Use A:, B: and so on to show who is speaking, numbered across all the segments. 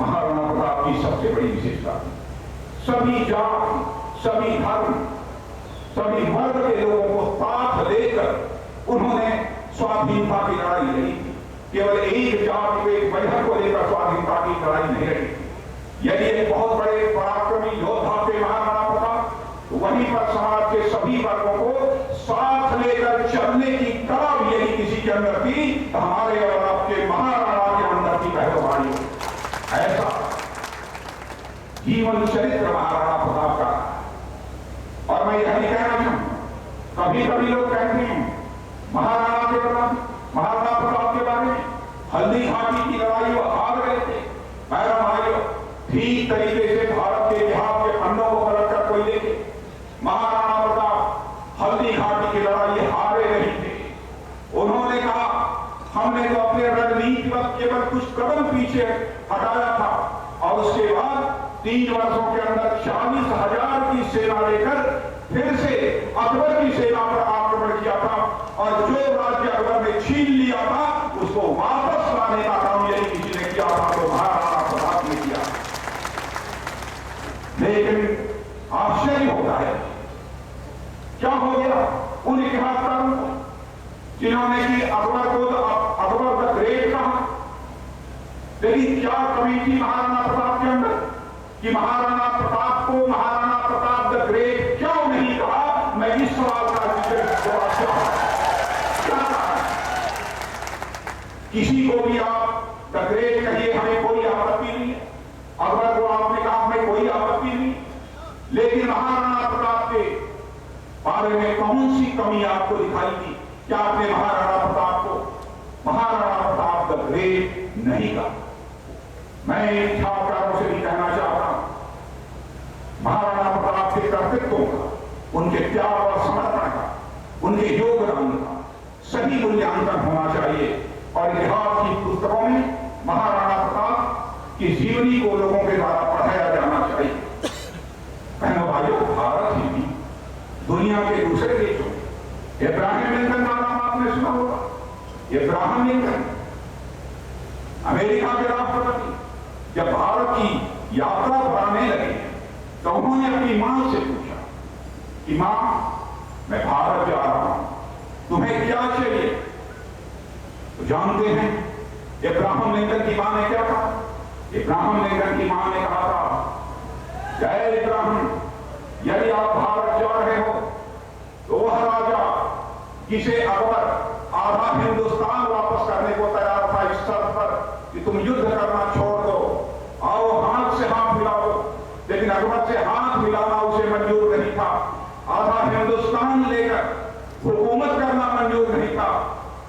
A: महाराणा प्रताप की सबसे बड़ी विशेषता थी। सभी जाति, सभी धर्म, सभी वर्ग के लोगों को साथ लेकर उन्होंने स्वाधीनता की लड़ाई लड़ी थी। केवल एक जाति को, एक मजहब को लेकर स्वाधीनता की लड़ाई नहीं लड़ी थी। यदि एक बहुत बड़े पराक्रमी योद्धा थे महाराणा प्रताप, तो वहीं पर समाज के सभी वर्गों को साथ लेकर चलने की कला भी यदि किसी के अंदर थी, तो हमारे और आपके महाराणा के अंदर की पहलवानी हो। ऐसा जीवन चरित्र महाराणा प्रताप का। और मैं यह नहीं कहना चाहूंगा, कभी कभी लोग कहते हैं महाराणा प्रताप के बारे में, हल्दी घाटी की लड़ाई वो हार गए थे। मेरा भाइयों, ठीक तरीके से भारत के इतिहास के पन्नों को पलट कर कोई देखे, महाराणा प्रताप हल्दी घाटी की लड़ाई हारे नहीं थे। उन्होंने कहा हमने तो अपने रणनीति पर केवल कुछ कदम पीछे हटाया था, और उसके बाद 3 वर्षों के अंदर 40,000 की सेना लेकर फिर से अकबर की सेना पर आक्रमण किया था, और जो राज्य अकबर ने छीन लिया था उसको वापस लाने का काम यदि किसी ने किया था तो महाराणा प्रताप ने किया। लेकिन आश्चर्य होता है, क्या हो गया उन इतिहासकारों को जिन्होंने कि अकबर को अकबर द ग्रेट कहा, लेकिन क्या कमी थी महाराणा प्रताप के अंदर कि महाराणा प्रताप को महाराणा प्रताप द ग्रेट क्यों नहीं कहा? मैं इस सवाल का किसी को भी आप द ग्रेट कहिए, हमें कोई आपत्ति नहीं है। अकबर को आपने कहा हमें कोई आपत्ति नहीं, लेकिन महाराणा प्रताप के बारे में कौन सी कमी आपको दिखाई थी? क्या आपने महाराणा प्रताप को महाराणा प्रताप द ग्रेट नहीं कहा? मैं इतिहासकारों से भी कहना चाहता हूं, महाराणा प्रताप के कर्तृत्वों का, उनके त्याग और समर्पण का, उनके योगदान का सही मूल्यांकन होना चाहिए, और इतिहास की पुस्तकों में महाराणा प्रताप की जीवनी को लोगों के द्वारा पढ़ाया जाना चाहिए। बहनों भाइयों, भारत ही नहीं, दुनिया के दूसरे देशों में इब्राहिम लिंकन का नाम आपने सुना होगा। इब्राहिम लिंकन अमेरिका के राष्ट्रपति जब भारत की यात्रा पर आने लगे तो उन्होंने अपनी मां से पूछा कि मां, मैं भारत जा रहा हूं, तुम्हें क्या चाहिए? तो जानते हैं इब्राहिम लिंकन की मां ने क्या कहा? इब्राहिम लिंकन की मां ने कहा था, जय इब्राहिम, यदि आप भारत जा रहे हो तो वह राजा जिसे अकबर आधा हिंदुस्तान वापस करने को तैयार था इस शर्त पर कि तुम युद्ध करना छोड़ दो, आओ हाथ से हाथ मिलाओ, लेकिन अकबर से हाथ मिलाना उसे मंजूर नहीं था। आधा हिंदुस्तान लेकर हुकूमत करना मंजूर नहीं था।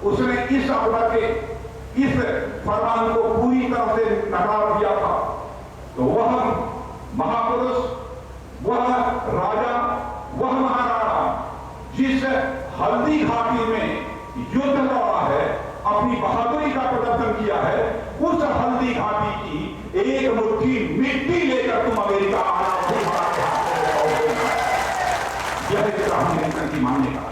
A: उसने इस अकबर के इस फरमान को पूरी तरह से नकार दिया था। तो वह महापुरुष, वह राजा, वह महाराणा जिस हल्दी घाटी में युद्ध लड़ा है, अपनी बहादुरी का प्रदर्शन किया है, उस हल्दी घाटी की एक मुट्ठी मिट्टी लेकर तुम अमेरिका आना, यह इब्राहिम लिंकन की मान्यता।